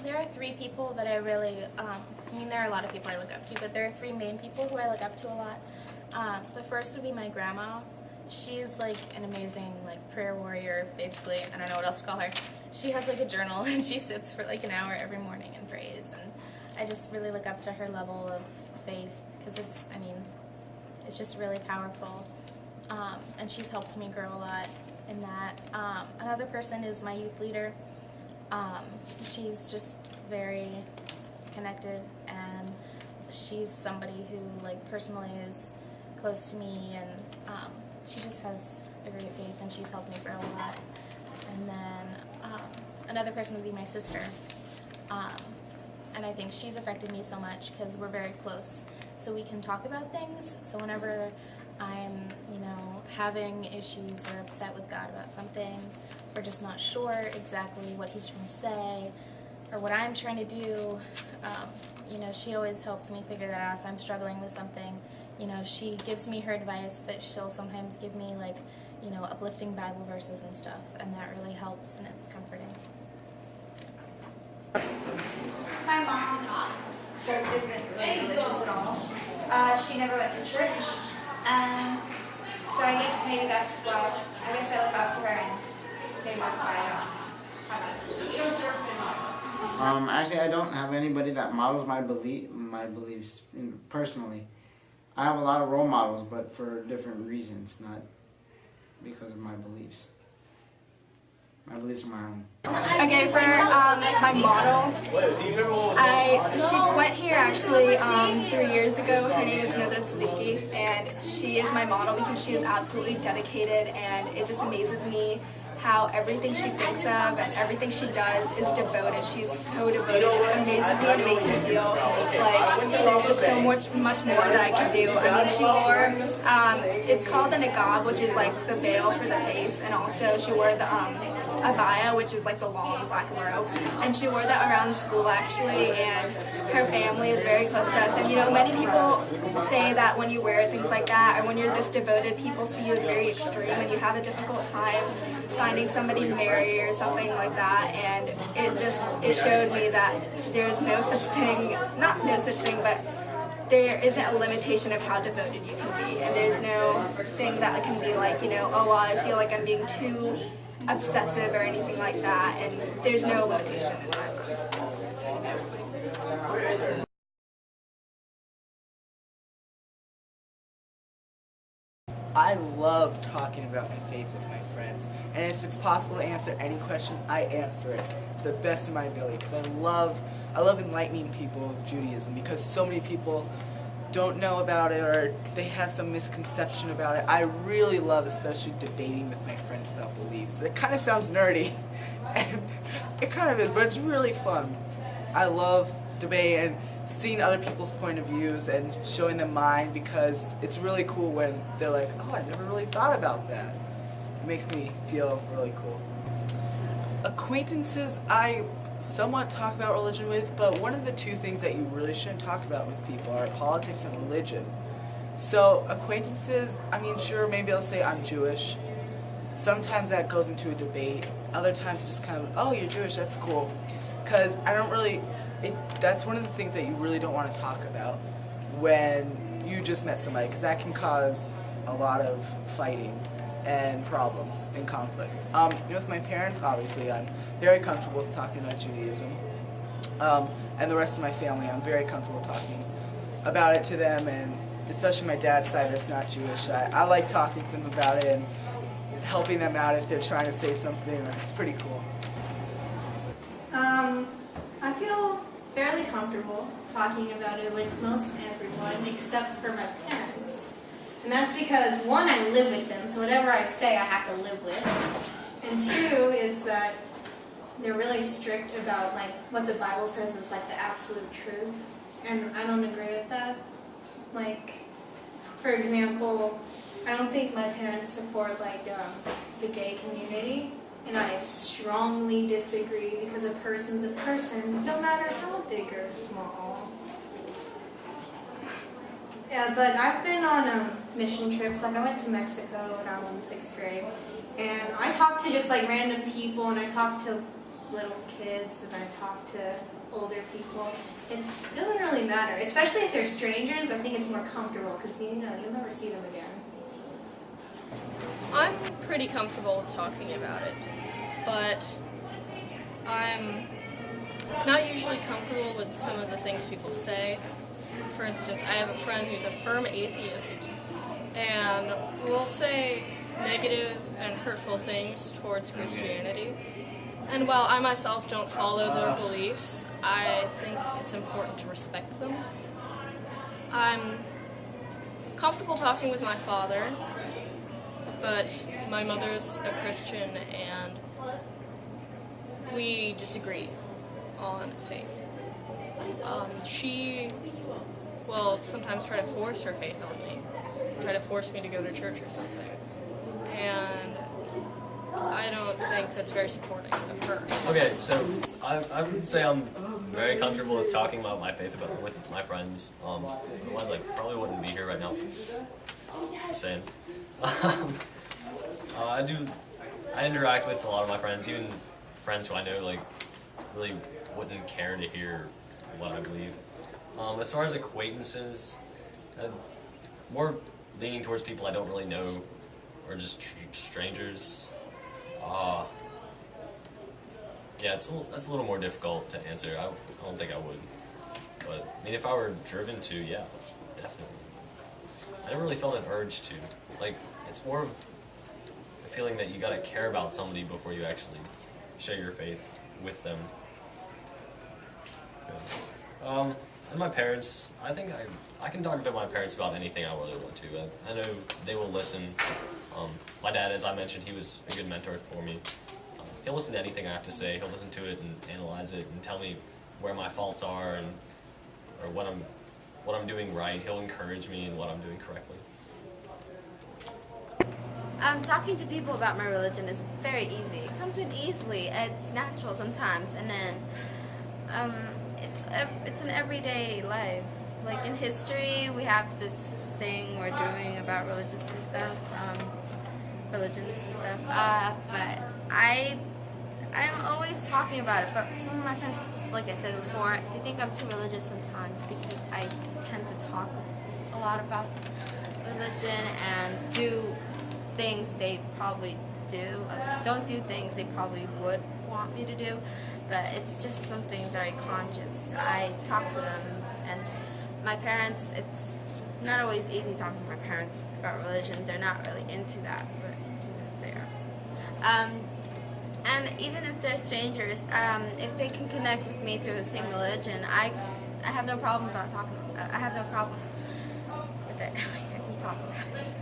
There are three people that I really, I mean there are a lot of people I look up to, but there are three main people who I look up to a lot. The first would be my grandma. She's like an amazing like prayer warrior, basically. I don't know what else to call her. She has like a journal and she sits for like an hour every morning and prays, and I just really look up to her level of faith because it's, I mean, it's just really powerful. And she's helped me grow a lot in that. Another person is my youth leader. She's just very connected, and she's somebody who like personally is close to me, and she just has a great faith, and she's helped me grow a lot. And then another person would be my sister, and I think she's affected me so much because we're very close, so we can talk about things. So whenever I'm, you know, having issues or upset with God about something, or just not sure exactly what He's trying to say, or what I'm trying to do, you know, she always helps me figure that out if I'm struggling with something. You know, she gives me her advice, but she'll sometimes give me, like, you know, uplifting Bible verses and stuff, and that really helps, and it's comforting. My mom isn't really religious at all. She never went to church, so I guess maybe that's why. I guess I look up to her, and maybe that's why I don't. Actually, I don't have anybody that models my beliefs personally. I have a lot of role models, but for different reasons, not because of my beliefs. My beliefs are my own. Okay, for my model, she went here actually 3 years ago. Her name is Nodra Siddiqui, and she is my model because she is absolutely dedicated, and it just amazes me how everything she thinks of and everything she does is devoted. She's so devoted. It amazes me and it makes me feel like there's just so much more that I can do. I mean, she wore, it's called the niqab, which is like the veil for the face, and also she wore the abaya, which is like the long black robe, and she wore that around school actually, and her family is very close to us. And you know, many people say that when you wear things like that, or when you're this devoted, people see you as very extreme and you have a difficult time finding somebody to marry or something like that. And it showed me that there's no such thing, not no such thing, but there isn't a limitation of how devoted you can be, and there's no thing that can be like, you know, oh well, I feel like I'm being too obsessive or anything like that, and there's no limitation in that. I love talking about my faith with my friends, and if it's possible to answer any question, I answer it to the best of my ability, because I love enlightening people of Judaism, because so many people don't know about it, or they have some misconception about it. I really love especially debating with my friends about beliefs. It kind of sounds nerdy, and it kind of is, but it's really fun. I love debate and seeing other people's point of views and showing them mine, because it's really cool when they're like, oh, I never really thought about that. It makes me feel really cool. Acquaintances, I somewhat talk about religion with, but one of the two things that you really shouldn't talk about with people are politics and religion. So acquaintances, I mean, sure, maybe I'll say I'm Jewish. Sometimes that goes into a debate. Other times just kind of, oh, you're Jewish, that's cool. Because I don't really, that's one of the things that you really don't want to talk about when you just met somebody, because that can cause a lot of fighting and problems and conflicts. With my parents, obviously, I'm very comfortable with talking about Judaism. And the rest of my family, I'm very comfortable talking about it to them, and especially my dad's side that's not Jewish. I like talking to them about it and helping them out if they're trying to say something. It's pretty cool. I feel fairly comfortable talking about it with most everyone except for my parents. And that's because, one, I live with them, so whatever I say I have to live with. And two is that they're really strict about like what the Bible says is like the absolute truth. And I don't agree with that. Like, for example, I don't think my parents support like the gay community. And I strongly disagree, because a person's a person, no matter how big or small. Yeah, but I've been on mission trips. Like I went to Mexico when I was in 6th grade, and I talked to just like random people, and I talked to little kids and I talk to older people. It doesn't really matter, especially if they're strangers. I think it's more comfortable because you'll never see them again. I'm pretty comfortable talking about it, but I'm not usually comfortable with some of the things people say. For instance, I have a friend who's a firm atheist, and will say negative and hurtful things towards Christianity. And while I myself don't follow their beliefs, I think it's important to respect them. I'm comfortable talking with my father, but my mother's a Christian and we disagree on faith. She will sometimes try to force her faith on me, try to force me to go to church or something, and I don't think that's very supporting of her. Okay, so I would say I'm very comfortable with talking about my faith with my friends. Otherwise, I probably wouldn't be here right now. Just saying. I interact with a lot of my friends, even friends who I know like really wouldn't care to hear what I believe. As far as acquaintances, more leaning towards people I don't really know or just strangers. Yeah, that's a little more difficult to answer. I don't think I would. But, I mean, if I were driven to, yeah, definitely. I never really felt an urge to. Like, it's more of a feeling that you gotta care about somebody before you actually share your faith with them. Good. And my parents, I think I can talk to my parents about anything I really want to. I know they will listen. My dad, as I mentioned, he was a good mentor for me. He'll listen to anything I have to say. He'll listen to it and analyze it and tell me where my faults are or what I'm doing right. He'll encourage me in what I'm doing correctly. Talking to people about my religion is very easy. It comes in easily. It's natural sometimes, and then it's an everyday life. Like in history, we have this thing we're doing about religions and stuff. But I'm always talking about it. But some of my friends, like I said before, they think I'm too religious sometimes because I tend to talk a lot about religion and do things they probably do. Don't do things they probably would want me to do. But it's just something very conscious. I talk to them, and my parents, it's not always easy talking to my parents about religion. They're not really into that, but they are. And even if they're strangers, if they can connect with me through the same religion, I have no problem about talking. I have no problem with it. I can talk about it.